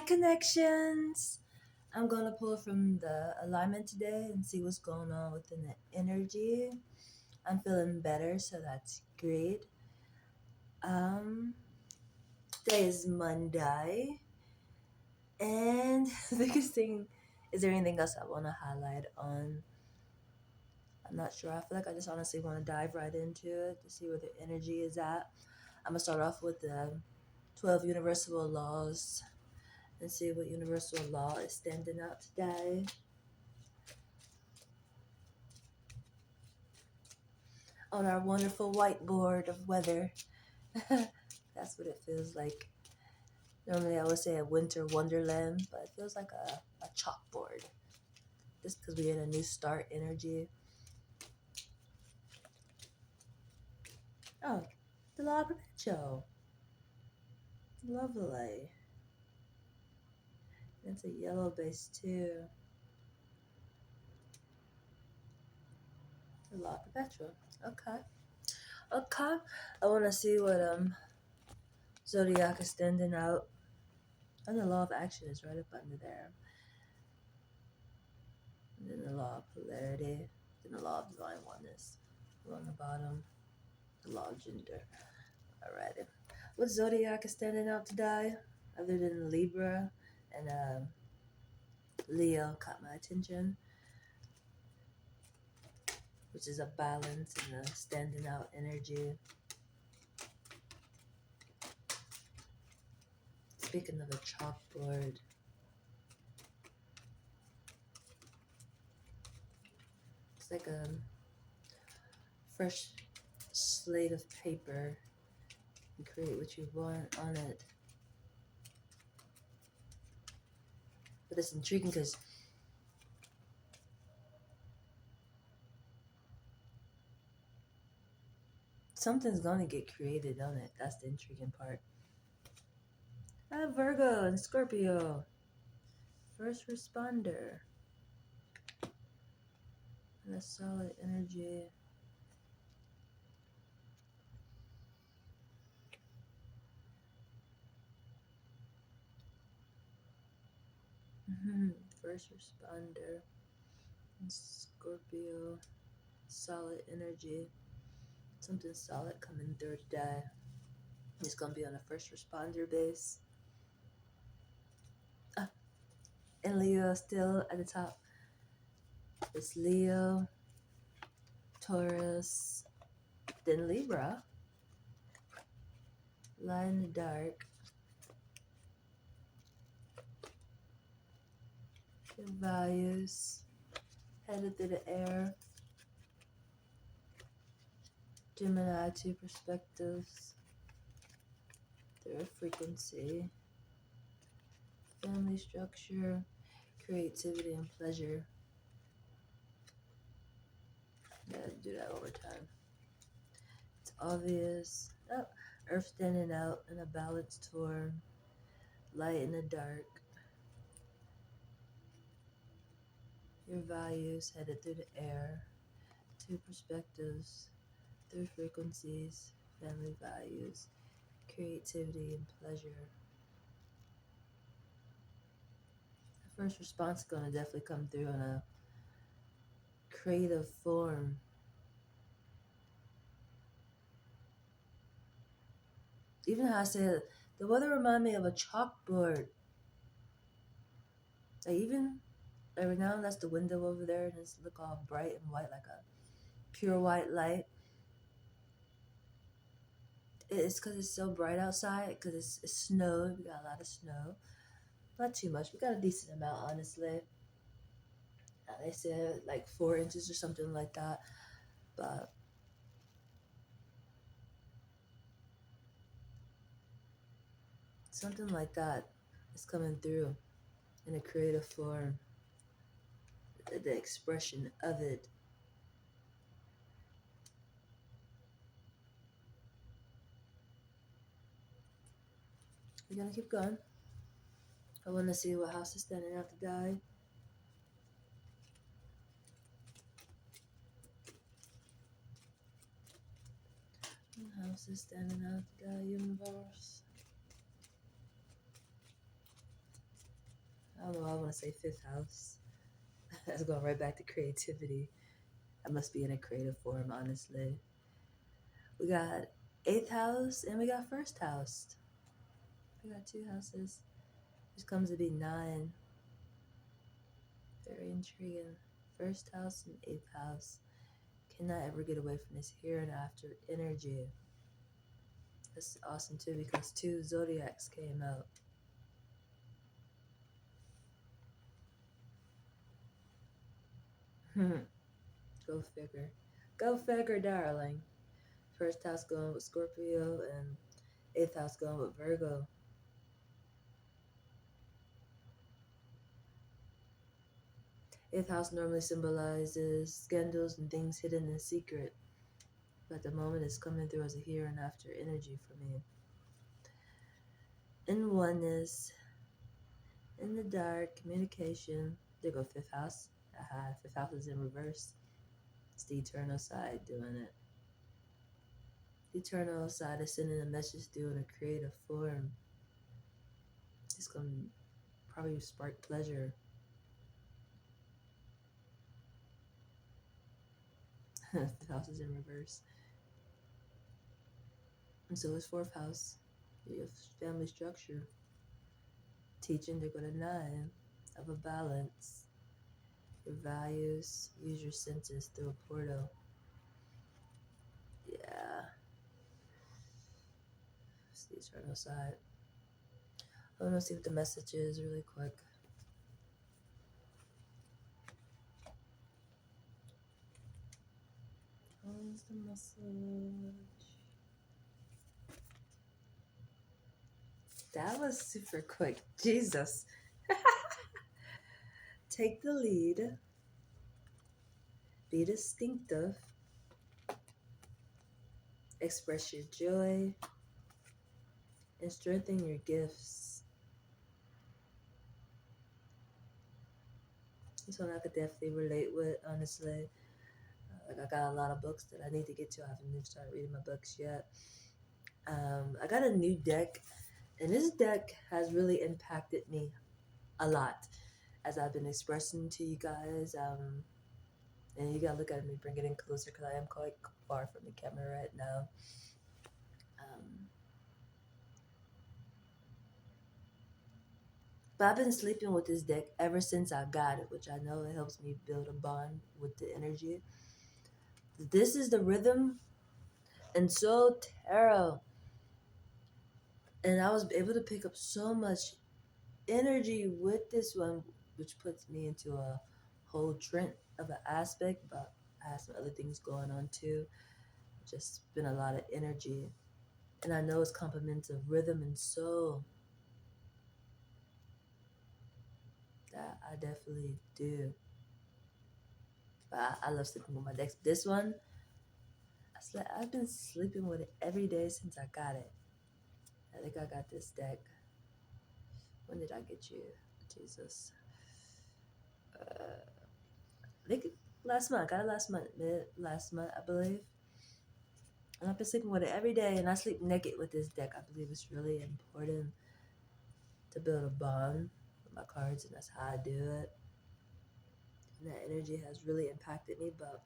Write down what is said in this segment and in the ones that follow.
connections. I'm gonna pull from the alignment today and see what's going on within the energy. I'm feeling better, so that's great. Um, Today is Monday, and the biggest thing is there anything else I want to highlight on? I'm not sure. I feel like I just honestly want to dive right into it to see where the energy is at. I'm gonna start off with the 12 universal laws and see what universal law is standing out today. On our wonderful whiteboard of weather. That's what it feels like. Normally I would say a winter wonderland, but it feels like a chalkboard. Just because we're in a new start energy. Oh, the law of perpetual. Lovely. It's a yellow base too. The law of perpetual. Okay. Okay. I wanna see what zodiac is standing out. And the law of action is right up under there. And then the law of polarity. Then the law of divine oneness. On the bottom. The law of gender. Alrighty. What zodiac is standing out today? Other than Libra and Leo caught my attention, which is a balance and a standing out energy. Speaking of a chalkboard, it's like a fresh slate of paper. You create what you want on it. But it's intriguing because something's going to get created on it. That's the intriguing part. I have Virgo and Scorpio. First responder. And a solid energy. First responder. And Scorpio. Solid energy. Something solid coming through today. It's going to be on a first responder base. And Leo still at the top. It's Leo, Taurus, then Libra. Light in the dark. Your values. Headed through the air. Gemini, two perspectives. Their frequency. Family structure. Creativity and pleasure. Gotta do that over time. It's obvious. Oh, Earth standing out in a balanced form. Light in the dark. Your values headed through the air. Two perspectives. Three frequencies. Family values. Creativity and pleasure. The first response is going to definitely come through in a creative form. Even how I said the weather reminded me of a chalkboard. Like even every now and that's the window over there and it's look all bright and white like a pure white light. It's because it's so bright outside because it's snowed. We got a lot of snow. Not too much. We got a decent amount, honestly. They said like 4 inches or something like that. But something like that is coming through in a creative form. The expression of it. We're gonna keep going. I want to see what house is standing out to die. What house is standing out to die, universe? I don't know. I want to say fifth house. That's going right back to creativity. I must be in a creative form, honestly. We got eighth house and we got first house. We got two houses, which comes to be nine. Very intriguing. First house and eighth house. Cannot ever get away from this here and after energy. That's awesome too because two zodiacs came out. Go figure. Go figure, darling. First house going with Scorpio and eighth house going with Virgo. Eighth house normally symbolizes scandals and things hidden in secret. But the moment is coming through as a here and after energy for me. In oneness, in the dark, communication. There go fifth house. Aha, fifth house is in reverse. It's the eternal side doing it. The eternal side is sending a message through in a creative form. It's going to probably spark pleasure. Fifth house is in reverse. And so is fourth house. Your family structure. Teaching, they go to nine of a balance. Your values, use your senses through a portal. Yeah. It's the eternal side. I want to see what the message is really quick. What's the message? That was super quick. Jesus. Take the lead. Be distinctive. Express your joy. And strengthen your gifts. This one I could definitely relate with, honestly. Like I got a lot of books that I need to get to. I haven't even started reading my books yet. I got a new deck, and this deck has really impacted me a lot as I've been expressing to you guys. And you gotta look at me, bring it in closer because I am quite far from the camera right now. Um, but I've been sleeping with this deck ever since I got it, which I know it helps me build a bond with the energy. This is the rhythm and so tarot. And I was able to pick up so much energy with this one, which puts me into a whole trend of an aspect, but I have some other things going on too. Just been a lot of energy. And I know it's complements of rhythm and soul. That I definitely do. But I love sleeping with my decks. This one, I've been sleeping with it every day since I got it. I think I got this deck. When did I get you? Jesus. I think last month. I got it last month. Last month, I believe. And I've been sleeping with it every day, and I sleep naked with this deck. I believe it's really important to build a bond with my cards, and that's how I do it. And that energy has really impacted me, but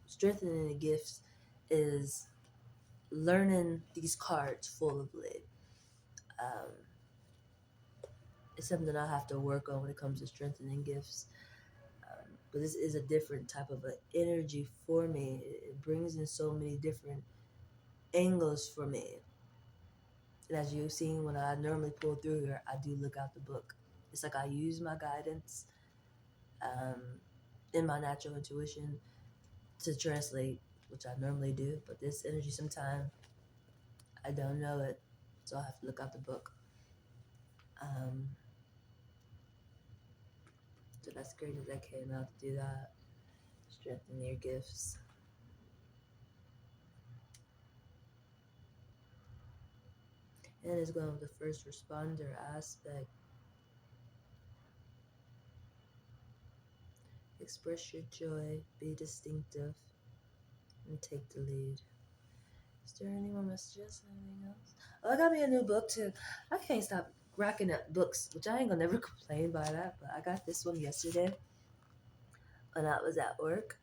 strengthening the gifts is learning these cards fully. Um, it's something I have to work on when it comes to strengthening gifts. But this is a different type of an energy for me. It brings in so many different angles for me. And as you've seen, when I normally pull through here, I do look out the book. It's like I use my guidance um, in my natural intuition to translate, which I normally do. But this energy, sometimes I don't know it, so I have to look out the book. Um, so that's great that that came out to do that. Strengthen your gifts. And it's going with the first responder aspect. Express your joy, be distinctive, and take the lead. Is there any more messages? Anything else? Oh, I got me a new book too. I can't stop racking up books, which I ain't gonna never complain by that, but I got this one yesterday when I was at work.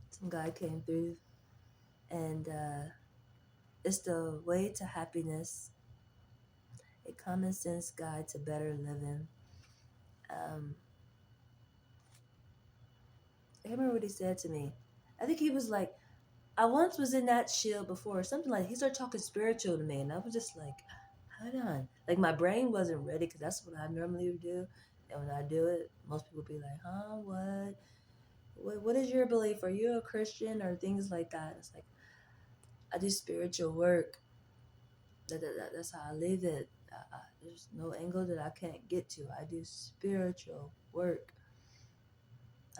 Some guy came through, and it's the way to happiness, a common sense guide to better living. Um, I can't remember what he said to me. I think he was like, I once was in that shield before, or something like. He started talking spiritual to me, and I was just like, hold on. Like my brain wasn't ready because that's what I normally would do, and when I do it, most people be like, huh, what? What is your belief? Are you a Christian or things like that? It's like I do spiritual work. That's how I live it. There's no angle that I can't get to. I do spiritual work.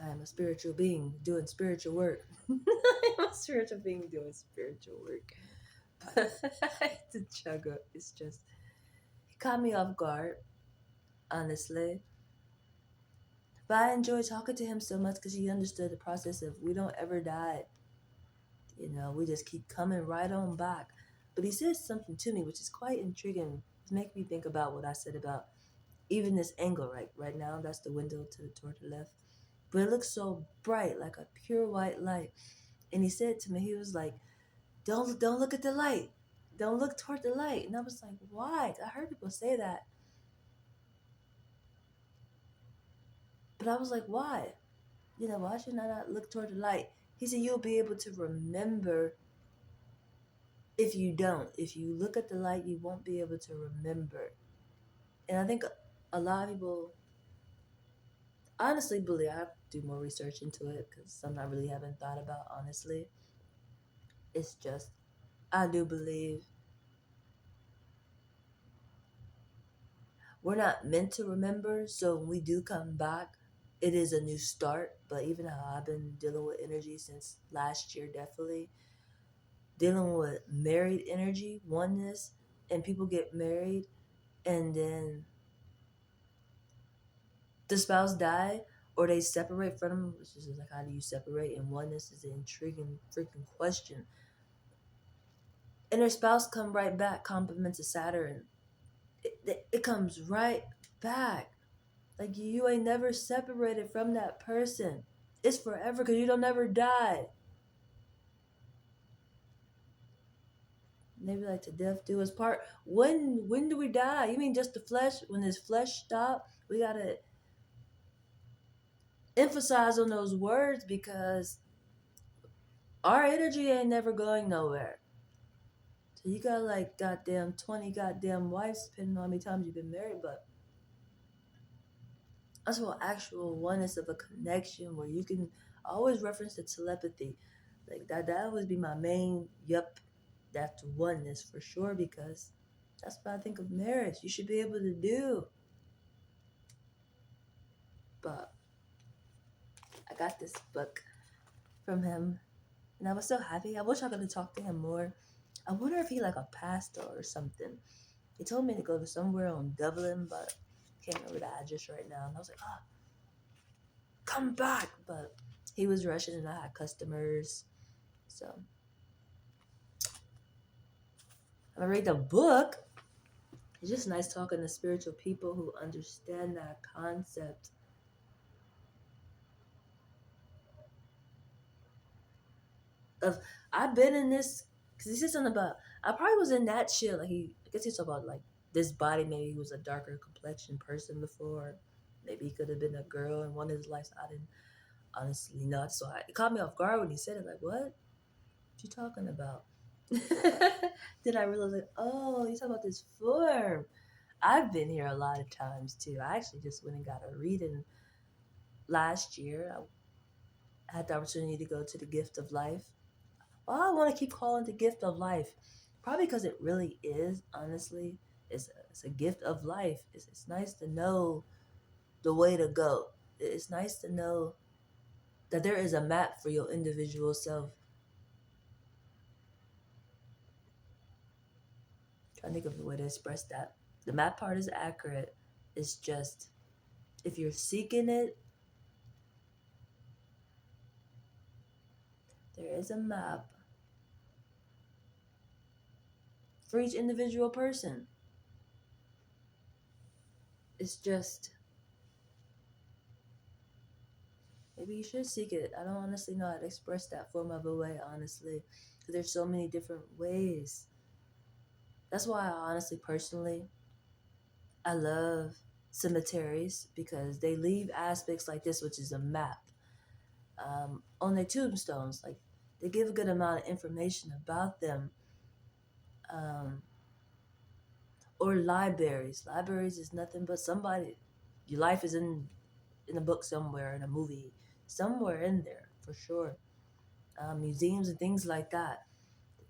I am a spiritual being doing spiritual work. I'm a spiritual being doing spiritual work. But the chugga is just, he caught me off guard, honestly. But I enjoyed talking to him so much because he understood the process of we don't ever die. We just keep coming right on back. But he said something to me which is quite intriguing. It's making me think about what I said about even this angle right now. That's the window toward the left. But it looks so bright, like a pure white light. And he said to me, he was like, don't look at the light. Don't look toward the light. And I was like, why? I heard people say that. But I was like, why? Why should I not look toward the light? He said, you'll be able to remember if you don't. If you look at the light, you won't be able to remember. And I think a lot of people honestly believe, I have to do more research into it because some I really haven't thought about, honestly. It's just, I do believe we're not meant to remember. So when we do come back, it is a new start. But even how I've been dealing with energy since last year, definitely dealing with married energy, oneness, and people get married and then the spouse die or they separate from them, which is like, how do you separate? And oneness is an intriguing freaking question. And their spouse come right back, compliments of Saturn. It comes right back. Like you ain't never separated from that person. It's forever because you don't never die. Maybe like to death do us part. When do we die? You mean just the flesh? When this flesh stop, we gotta emphasize on those words because our energy ain't never going nowhere. So you got like goddamn 20 goddamn wives depending on how many times you've been married, but that's what actual oneness of a connection where you can always reference the telepathy. Like that always be my main yup, that's oneness for sure because that's what I think of marriage. You should be able to do. But I got this book from him and I was so happy. I wish I could have talked to him more. I wonder if he like a pastor or something. He told me to go to somewhere on Dublin, but I can't remember the address right now. And I was like, oh, come back. But he was rushing and I had customers. So I'm gonna read the book. It's just nice talking to spiritual people who understand that concept of I've been in this because he said something about I probably was in that shit. Like I guess he talked about like this body. Maybe he was a darker complexion person before. Maybe he could have been a girl in one of his lives. I didn't honestly not. So it caught me off guard when he said it. Like what you talking about? Then I realized like oh you talking about this form. I've been here a lot of times too. I actually just went and got a reading last year. I had the opportunity to go to the Gift of Life. Well, I want to keep calling it the Gift of Life, probably because it really is. Honestly, it's a gift of life. It's nice to know the way to go. It's nice to know that there is a map for your individual self. Trying to think of the way to express that. The map part is accurate. It's just if you're seeking it, there is a map for each individual person. It's just, maybe you should seek it. I don't honestly know how to express that form of a way, honestly. Because there's so many different ways. That's why I honestly, personally, I love cemeteries because they leave aspects like this, which is a map, on their tombstones. Like, they give a good amount of information about them. Um, or libraries. Libraries is nothing but somebody. Your life is in a book somewhere, in a movie, somewhere in there for sure. Museums and things like that.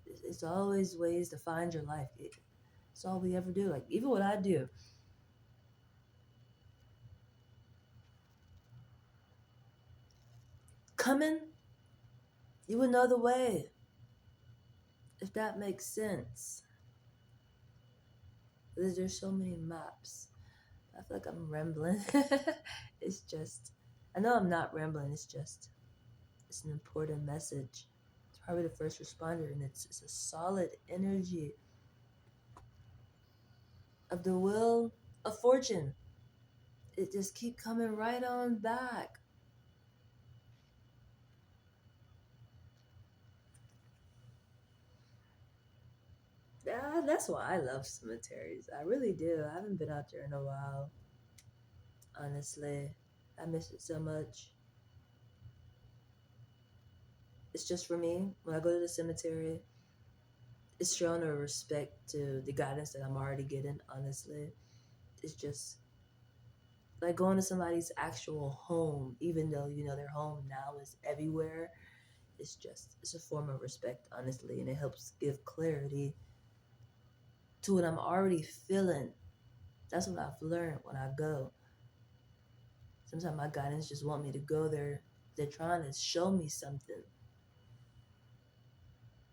It's always ways to find your life. It's all we ever do. Like, even what I do, coming, you would know the way, if that makes sense. There's so many maps. I feel like I'm rambling. It's just, I know I'm not rambling. It's just, it's an important message. It's probably the first responder, and it's a solid energy of the wheel of fortune. It just keep coming right on back. Yeah, that's why I love cemeteries. I really do. I haven't been out there in a while, honestly. I miss it so much. It's just for me, when I go to the cemetery, it's showing a respect to the guidance that I'm already getting, honestly. It's just like going to somebody's actual home, even though, their home now is everywhere. It's a form of respect, honestly, and it helps give clarity to what I'm already feeling. That's what I've learned when I go. Sometimes my guidance just want me to go there. They're trying to show me something,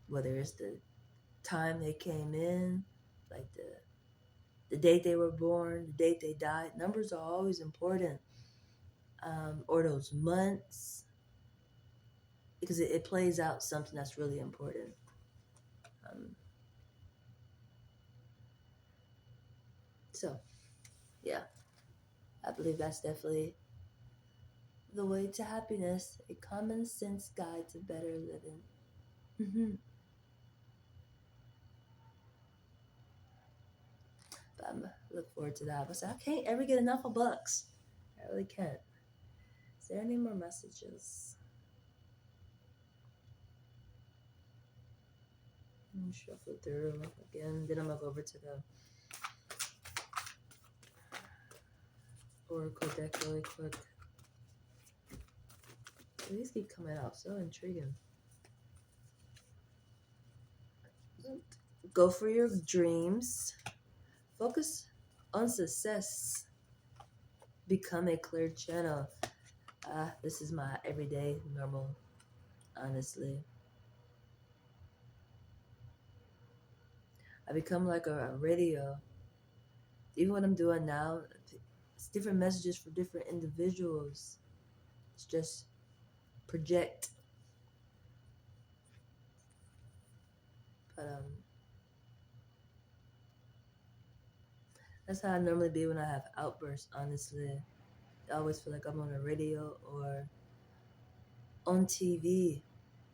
whether it's the time they came in, like the date they were born, the date they died. Numbers are always important, or those months, because it plays out something that's really important. Um, so yeah, I believe that's definitely the way to happiness. A common sense guide to better living. Hmm. But look forward to that. But I can't ever get enough of books. I really can't. Is there any more messages? Let me shuffle through again. Then I'm gonna go over to the Oracle deck really quick. These keep coming out. So intriguing. Go for your dreams. Focus on success. Become a clear channel. This is my everyday normal, honestly. I become like a radio. Even what I'm doing now, it's different messages for different individuals. It's just project. But that's how I normally be when I have outbursts, honestly. I always feel like I'm on the radio or on TV.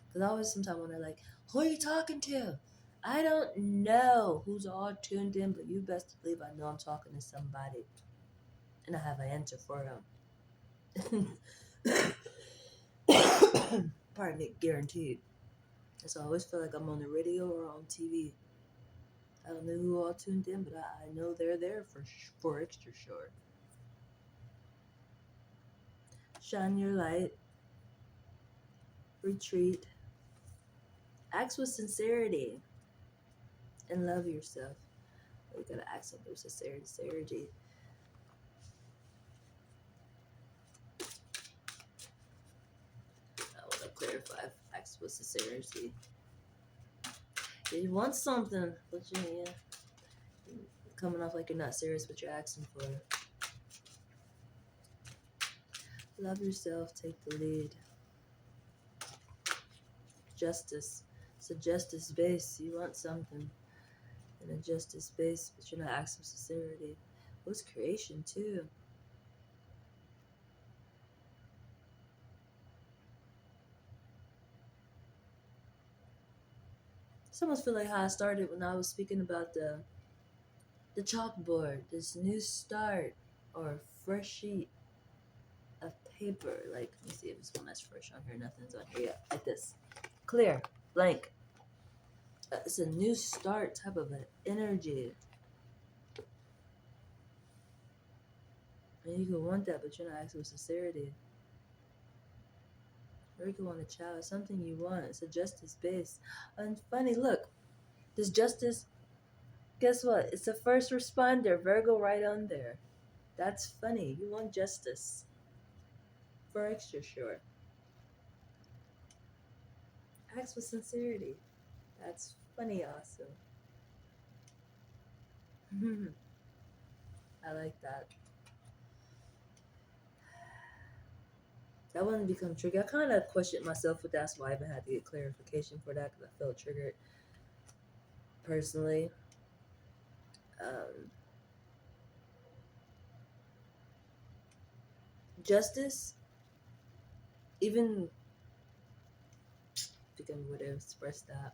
Because I always sometimes wonder, like, who are you talking to? I don't know who's all tuned in, but you best believe I know I'm talking to somebody. And I have an answer for them. Pardon me, guaranteed. So I always feel like I'm on the radio or on TV. I don't know who all tuned in, but I know they're there for extra sure. Shine your light, retreat, act with sincerity, and love yourself. You gotta act with sincerity. I want to clarify act with sincerity. You want something, but you're coming off like you're not serious, but you're asking for it. Love yourself, take the lead. Justice. It's a justice base. You want something in a justice base, but you're not asking for sincerity. It was creation too. It's almost feel like how I started when I was speaking about the chalkboard, this new start or fresh sheet of paper. Like, let me see if it's one that's fresh on here. Nothing's on here yet. Like this, clear, blank. It's a new start type of an energy. And you can want that, but you're not asking with sincerity. Or you can want a child. It's something you want. It's a justice base. And funny, look, this justice, guess what? It's a first responder. Virgo right on there. That's funny. You want justice. For extra sure. Ask with sincerity. That's funny awesome. I like that. That wouldn't become tricky. I kind of questioned myself, but that's why I even had to get clarification for that because I felt triggered personally. Um, justice, even become would have expressed that.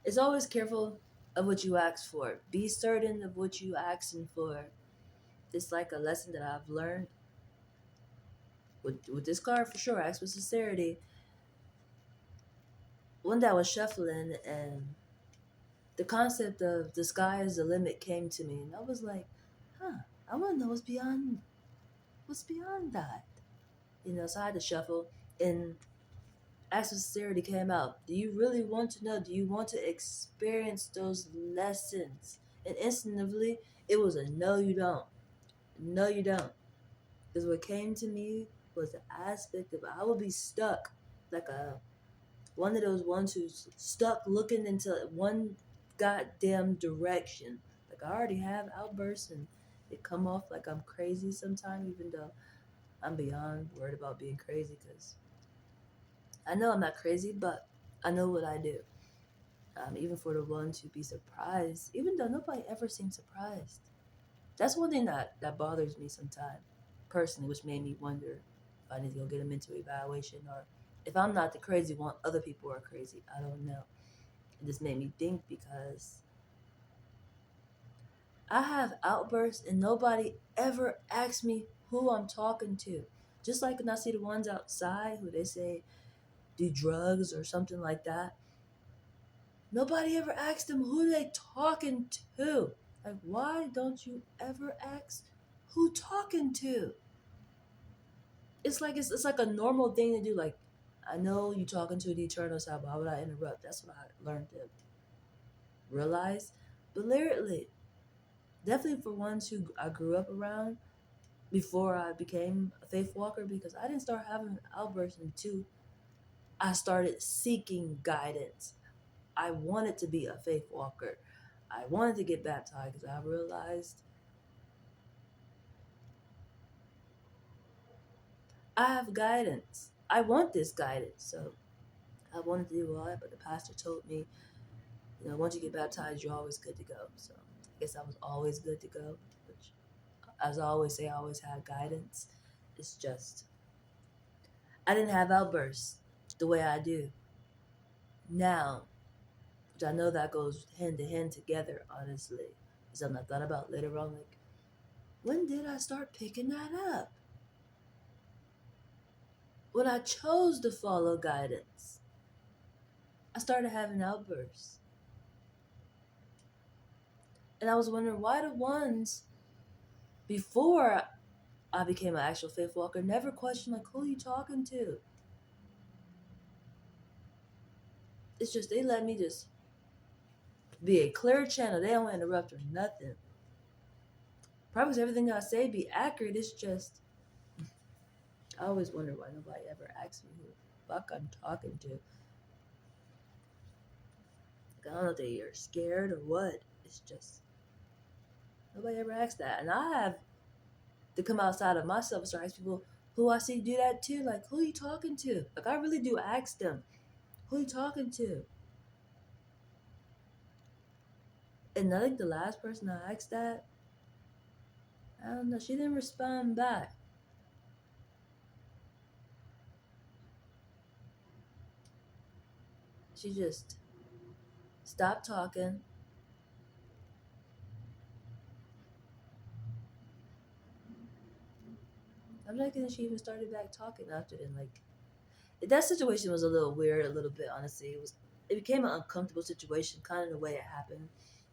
It's always careful of what you ask for. Be certain of what you asking for. It's like a lesson that I've learned with this card for sure. Ask with sincerity. One day I was shuffling and the concept of the sky is the limit came to me, and I was like, huh, I want to know what's beyond that. So I had to shuffle, and ask with sincerity came out. Do you really want to know? Do you want to experience those lessons? And instantly, it was a no, you don't. No, you don't. Because what came to me was the aspect of I would be stuck like a one of those ones who's stuck looking into one goddamn direction. Like I already have outbursts and it come off like I'm crazy sometimes, even though I'm beyond worried about being crazy because I know I'm not crazy, but I know what I do. Even for the ones who be surprised, even though nobody ever seems surprised. That's one thing that bothers me sometimes, personally, which made me wonder if I need to go get a mental evaluation or if I'm not the crazy one, other people are crazy. I don't know. It just made me think because I have outbursts and nobody ever asks me who I'm talking to. Just like when I see the ones outside who they say do drugs or something like that, nobody ever asks them who they talking to. Like, why don't you ever ask who talking to? It's like a normal thing to do. Like, I know you talking to the eternal side. Why would I interrupt? That's what I learned to realize. But literally, definitely for ones who I grew up around before I became a faith walker, because I didn't start having outbursts until I started seeking guidance. I wanted to be a faith walker. I wanted to get baptized because I realized I have guidance. I want this guidance. So I wanted to do all that, but the pastor told me, once you get baptized, you're always good to go. So I guess I was always good to go, which, as I always say, I always had guidance. It's just, I didn't have outbursts the way I do now, which I know that goes hand to hand together, honestly. It's something I thought about later on. Like, when did I start picking that up? When I chose to follow guidance, I started having outbursts. And I was wondering why the ones before I became an actual faith walker never questioned, like, who are you talking to? It's just they let me just be a clear channel. They don't interrupt or nothing. Probably 'cause everything I say be accurate. It's just I always wonder why nobody ever asks me who the fuck I'm talking to. Like, I don't know if they are scared or what. It's just nobody ever asks that. And I have to come outside of myself and start asking people who I see do that too. Like, who are you talking to? Like, I really do ask them, who are you talking to? And I think the last person I asked that, I don't know, she didn't respond back. She just stopped talking. I'm not kidding, she even started back talking after then. Like, that situation was a little weird, a little bit, honestly. It became an uncomfortable situation, kind of the way it happened.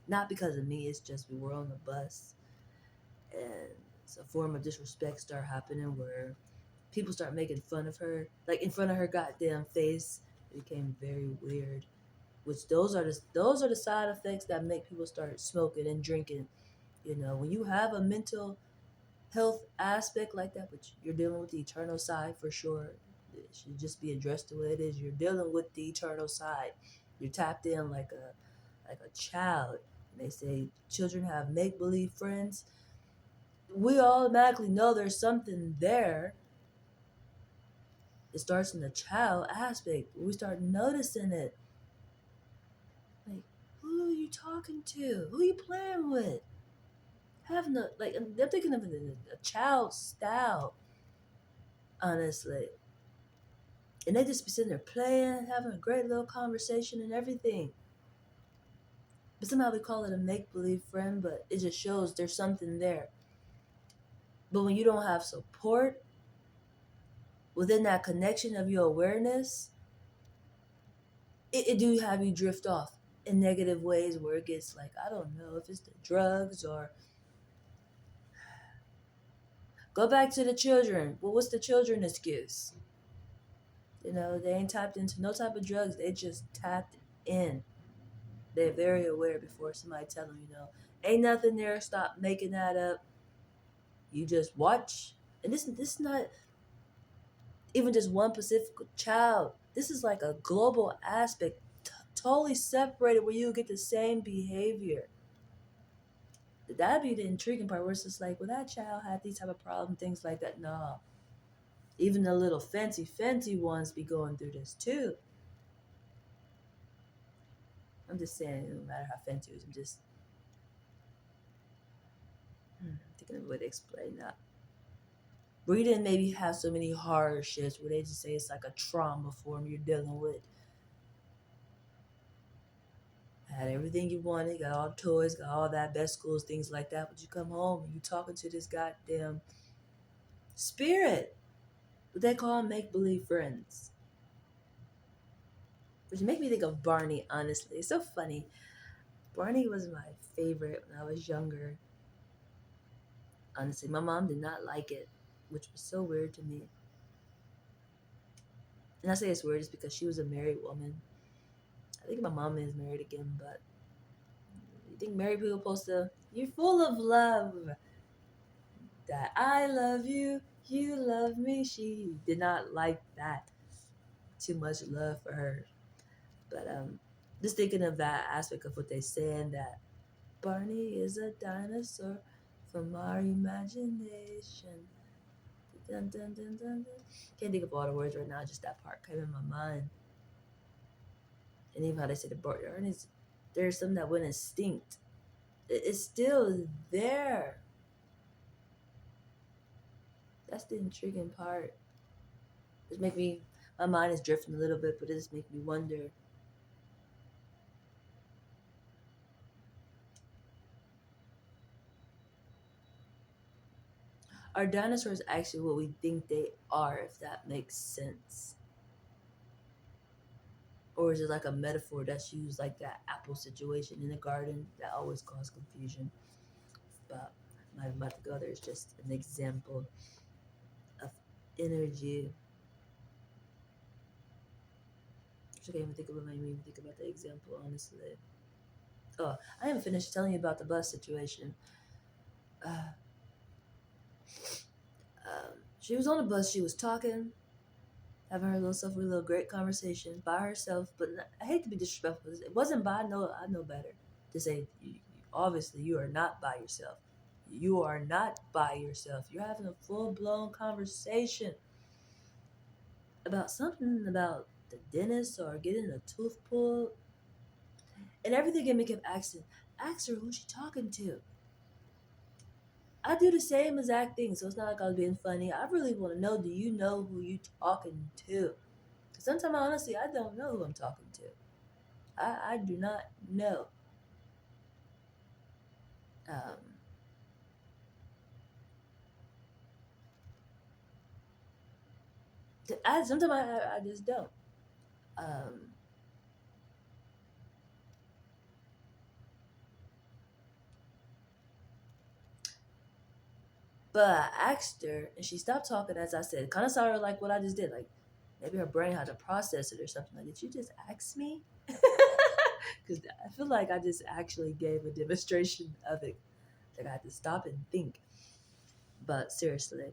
Not because of me, it's just we were on the bus and a form of disrespect started happening where people start making fun of her, like in front of her goddamn face. It became very weird. Which those are the side effects that make people start smoking and drinking. You know, when you have a mental health aspect like that, but you're dealing with the eternal side for sure. It should just be addressed the way it is. You're dealing with the eternal side. You're tapped in like a child. And they say children have make believe friends. We automatically know there's something there. It starts in the child aspect. We start noticing it. Like, who are you talking to? Who are you playing with? Having a like, I'm thinking of it in a child style, honestly. And they just be sitting there playing, having a great little conversation and everything. But somehow we call it a make believe friend, but it just shows there's something there. But when you don't have support within that connection of your awareness, it do have you drift off in negative ways where it gets like, I don't know if it's the drugs or go back to the children. Well, what's the children excuse? You know, they ain't tapped into no type of drugs. They just tapped in. They're very aware before somebody tell them, ain't nothing there. Stop making that up. You just watch. And this is not even just one specific child. This is like a global aspect, totally separated where you get the same behavior. That'd be the intriguing part where it's just like, well, that child had these type of problems, things like that. No. Even the little fancy ones be going through this too. I'm just saying, no matter how fancy it is, I'm just thinking of a way to explain that. Where you didn't maybe have so many hardships where they just say it's like a trauma form you're dealing with. Had everything you wanted, got all the toys, got all that, best schools, things like that. But you come home and you talking to this goddamn spirit. What they call make believe friends. Which make me think of Barney, honestly. It's so funny. Barney was my favorite when I was younger. Honestly, my mom did not like it, which was so weird to me. And I say it's weird just because she was a married woman. I think my mom is married again, but you think married people supposed to? You're full of love. That I love you, you love me. She did not like that. Too much love for her. But just thinking of that aspect of what they saying that Barney is a dinosaur from our imagination. Dun, dun, dun, dun, dun. Can't think of all the words right now. Just that part came in my mind. And even how they say the Barney, there's something that went extinct. It's still there. That's the intriguing part. Just make me, my mind is drifting a little bit, but it just make me wonder. Are dinosaurs actually what we think they are, if that makes sense? Or is it like a metaphor that's used like that apple situation in the garden that always causes confusion? But I'm not about to go there. It's just an example of energy. I can't even think of it. I even think about the example, honestly. Oh, I haven't finished telling you about the bus situation. Uh, she was on the bus. She was talking, having her little stuff, with a little great conversation by herself. But I hate to be disrespectful. It wasn't by. I know better to say. Obviously, you are not by yourself. You are not by yourself. You're having a full blown conversation about something about the dentist or getting a tooth pulled, and everything in me kept asking, ask her who she talking to. I do the same exact thing, so it's not like I was being funny. I really want to know, do you know who you talking to? Because sometimes, honestly, I don't know who I'm talking to. I do not know. Um, sometimes I just don't. Um, but I asked her, and she stopped talking. As I said, kind of saw her like what I just did. Like maybe her brain had to process it or something. Like, did you just ask me? Because I feel like I just actually gave a demonstration of it. Like I had to stop and think. But seriously,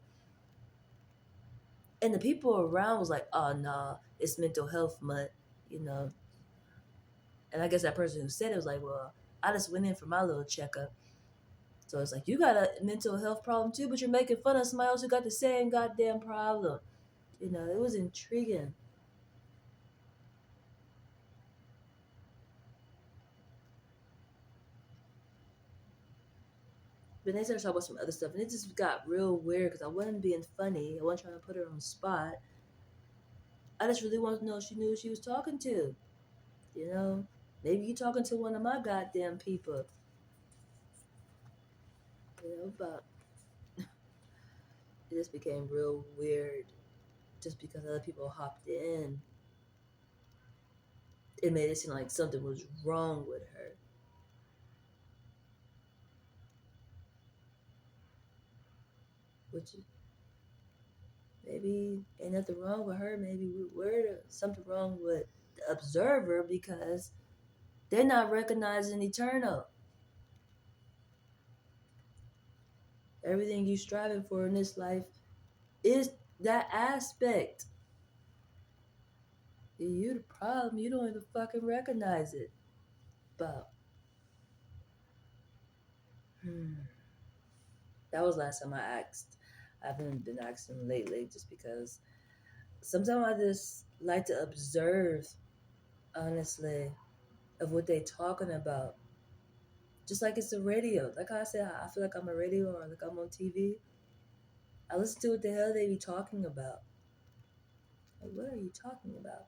and the people around was like, "Oh no, nah, it's mental health month," you know. And I guess that person who said it was like, "Well, I just went in for my little checkup." So it's like you got a mental health problem too, but you're making fun of somebody else who got the same goddamn problem. You know, it was intriguing. But they started talking about some other stuff, and it just got real weird because I wasn't being funny. I wasn't trying to put her on the spot. I just really wanted to know if she knew who she was talking to. You know, maybe you talking to one of my goddamn people. You know, but it just became real weird just because other people hopped in. It made it seem like something was wrong with her. Which maybe ain't nothing wrong with her. Maybe we're something wrong with the observer because they're not recognizing eternal. Everything you striving for in this life is that aspect. You the problem. You don't even fucking recognize it. But hmm, that was last time I asked. I haven't been asking lately just because sometimes I just like to observe, honestly, of what they talking about. Just like it's a radio. Like I said, I feel like I'm a radio or like I'm on TV. I listen to what the hell they be talking about. Like, what are you talking about?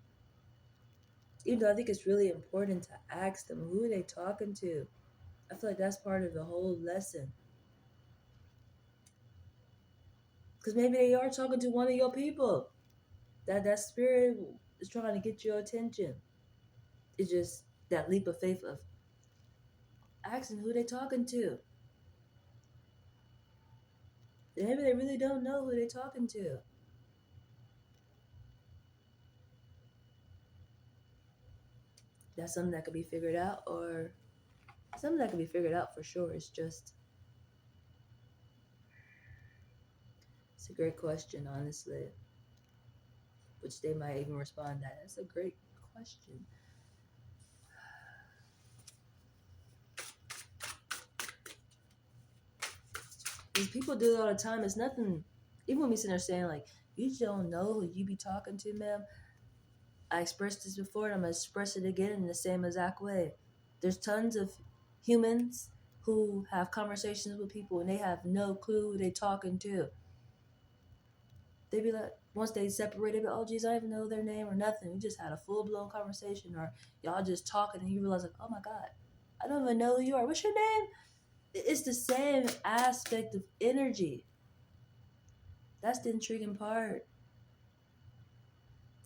Even though I think it's really important to ask them who are they talking to. I feel like that's part of the whole lesson. Because maybe they are talking to one of your people. That spirit is trying to get your attention. It's just that leap of faith of asking who they talking to. Maybe they really don't know who they're talking to. That's something that could be figured out, or something that could be figured out for sure. It's a great question, honestly, which they might even respond that. That's a great question. Because people do it all the time. It's nothing, even when we sitting there saying, like, you don't know who you be talking to, ma'am. I expressed this before and I'm going to express it again in the same exact way. There's tons of humans who have conversations with people and they have no clue who they talking to. They be like, once they separate, they be, oh, geez, I don't even know their name or nothing. We just had a full blown conversation, or y'all just talking, and you realize, like, oh my God, I don't even know who you are. What's your name? It's the same aspect of energy. That's the intriguing part.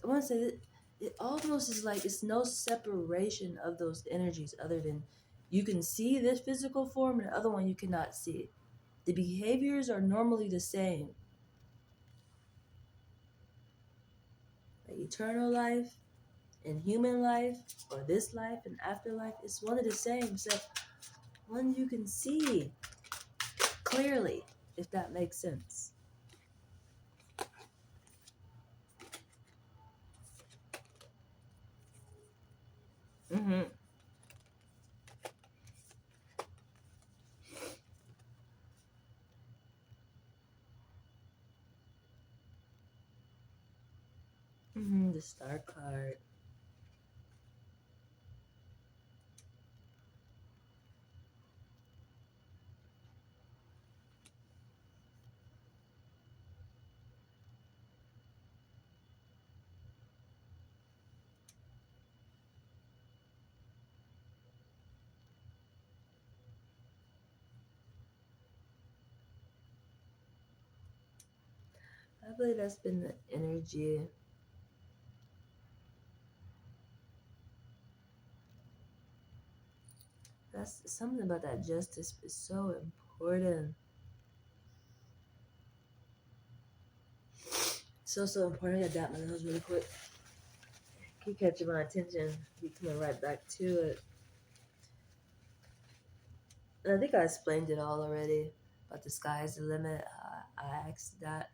I want to say that it almost is like it's no separation of those energies other than you can see this physical form and the other one you cannot see. The behaviors are normally the same. Like eternal life and human life, or this life and afterlife, it's one of the same, except one you can see clearly, if that makes sense. Mm-hmm. Mm-hmm. The star card. I believe that's been the energy. That's something about that justice is so important. So important. I got my nose really quick. Keep catching my attention. Keep coming right back to it. And I think I explained it all already about the sky is the limit. I asked that,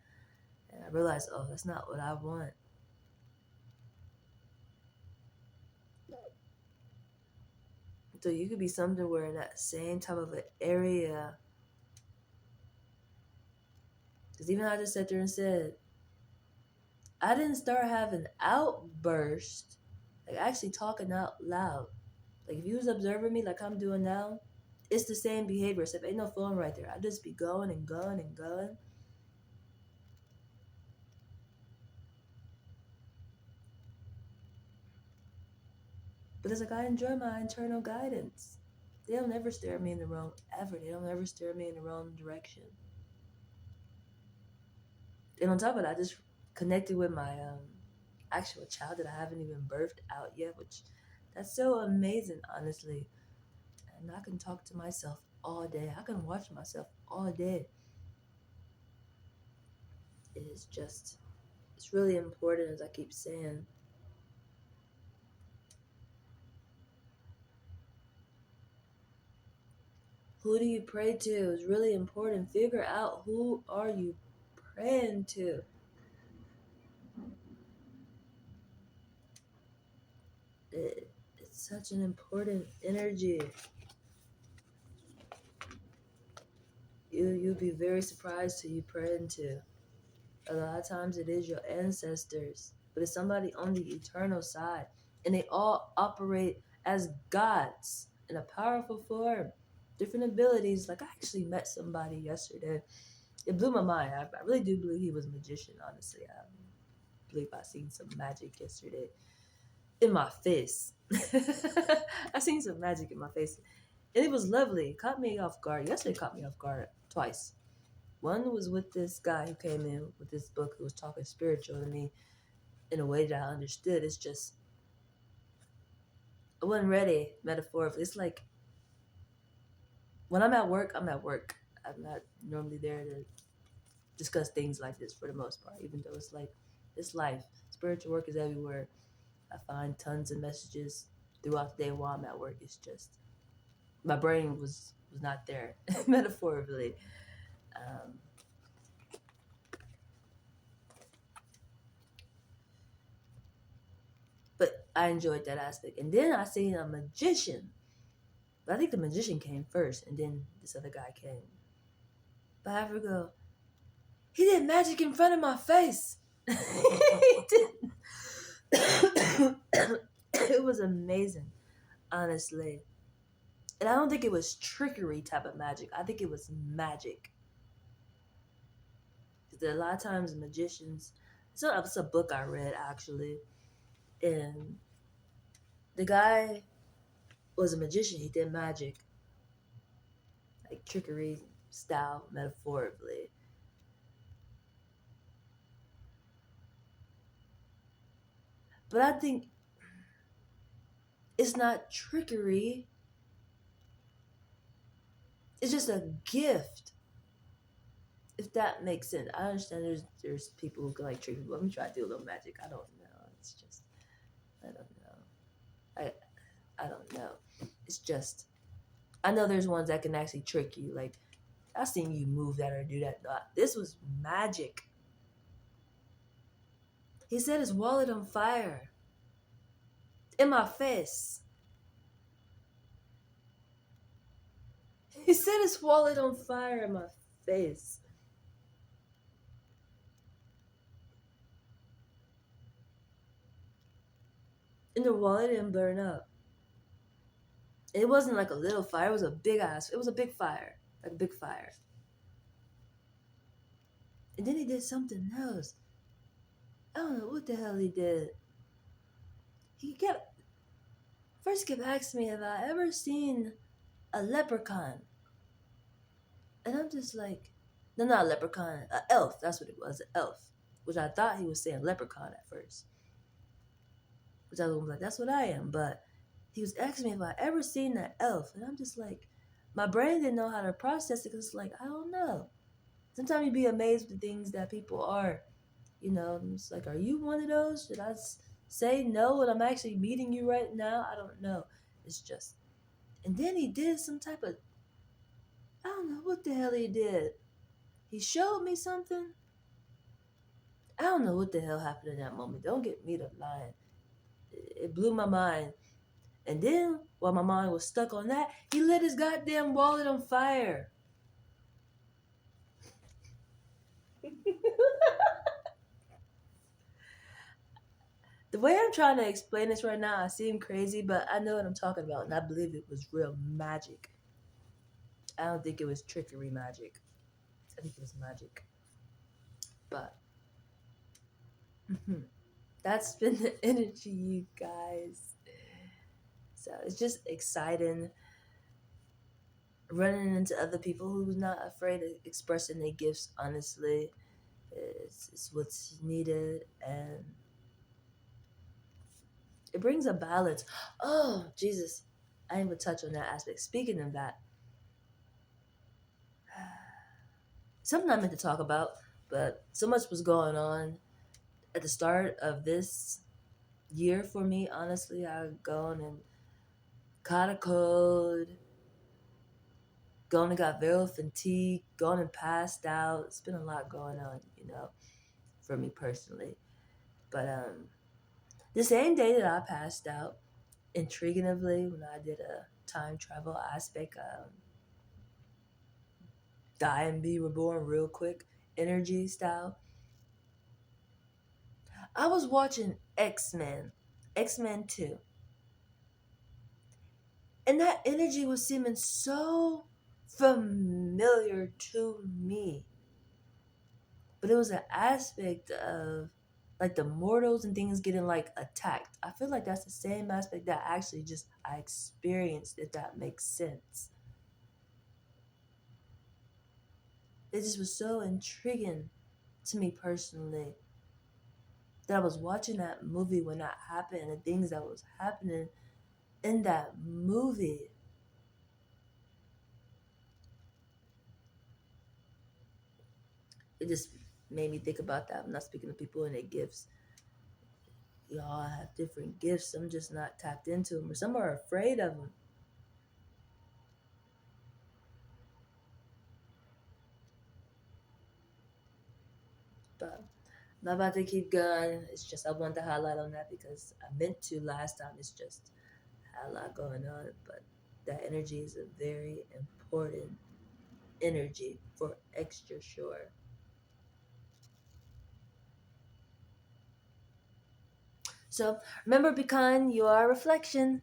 and I realized, oh, that's not what I want. So you could be something where in that same type of an area. Because even I just sat there and said, I didn't start having outbursts, like actually talking out loud. Like if you was observing me like I'm doing now, it's the same behavior, except ain't no phone right there. I just be going and going and going. But it's like I enjoy my internal guidance. They don't ever steer me in the wrong ever. They don't ever steer me in the wrong direction. And on top of that, I just connected with my actual child that I haven't even birthed out yet, which that's so amazing, honestly. And I can talk to myself all day. I can watch myself all day. It is just, it's really important, as I keep saying. Who do you pray to is really important. Figure out who are you praying to. It's such an important energy. You'll be very surprised who you praying to. A lot of times it is your ancestors, but it's somebody on the eternal side, and they all operate as gods in a powerful form, different abilities. Like I actually met somebody yesterday. It blew my mind. I really do believe he was a magician. Honestly, I believe I seen some magic yesterday in my face. I seen some magic in my face, and it was lovely. It caught me off guard. Yesterday caught me off guard twice. One was with this guy who came in with this book who was talking spiritual to me in a way that I understood. It's just, I wasn't ready metaphorically. It's like when I'm at work, I'm at work. I'm not normally there to discuss things like this for the most part, even though it's like, it's life. Spiritual work is everywhere. I find tons of messages throughout the day while I'm at work. It's just, my brain was not there metaphorically. Um, but I enjoyed that aspect. And then I seen a magician. But I think the magician came first, and then this other guy came. But I have to go, he did magic in front of my face. He did. It was amazing, honestly. And I don't think it was trickery type of magic. I think it was magic. Because a lot of times magicians, it's a book I read actually, and the guy was a magician. He did magic, like trickery style, metaphorically. But I think it's not trickery. It's just a gift, if that makes sense. I understand there's people who can like trick people. Let me try to do a little magic. I don't know. It's just, I don't know. I don't know. It's just, I know there's ones that can actually trick you. Like I've seen you move that or do that. No, this was magic. He set his wallet on fire in my face. He set his wallet on fire in my face. And the wallet didn't burn up. It wasn't like a little fire. It was a big ass. It was a big fire, like a big fire. And then he did something else. I don't know what the hell he did. He kept first kept asking me have I ever seen a leprechaun, and I'm just like, no, not a leprechaun, an elf. That's what it was, an elf. which I thought he was saying leprechaun at first, which I was like, that's what I am. But he was asking me if I ever seen that elf, and I'm just like, my brain didn't know how to process it because it's like I don't know. Sometimes you be amazed with the things that people are. It's like, are you one of those? Should I say no, and I'm actually meeting you right now? I don't know. It's just, and then he did some type of, I don't know what the hell he did. He showed me something. I don't know what the hell happened in that moment. Don't get me to lying. It blew my mind. And then, while my mind was stuck on that, he lit his goddamn wallet on fire. The way I'm trying to explain this right now, I seem crazy, but I know what I'm talking about, and I believe it was real magic. I don't think it was trickery magic. I think it was magic. But that's been the energy, you guys. So it's just exciting running into other people who's not afraid of expressing their gifts honestly. It's what's needed, and it brings a balance. Oh, Jesus. I didn't even touch on that aspect. Speaking of that, something I meant to talk about, but so much was going on at the start of this year for me. Honestly, I've gone and caught a cold, gone and got very fatigued, gone and passed out. It's been a lot going on, for me personally. But the same day that I passed out, intriguingly, when I did a time travel aspect, die and be reborn real quick, energy style, I was watching X-Men, X-Men 2, and that energy was seeming so familiar to me. But it was an aspect of like the mortals and things getting like attacked. I feel like that's the same aspect that actually just I experienced, if that makes sense. It just was so intriguing to me personally that I was watching that movie when that happened and the things that was happening in that movie. It just made me think about that. I'm not speaking to people and their gifts. Y'all have different gifts. I'm just not tapped into them, or some are afraid of them. But I'm not about to keep going. It's just I wanted to highlight on that because I meant to last time. It's just had a lot going on, but that energy is a very important energy for extra sure. So remember, Pecan, you are a reflection.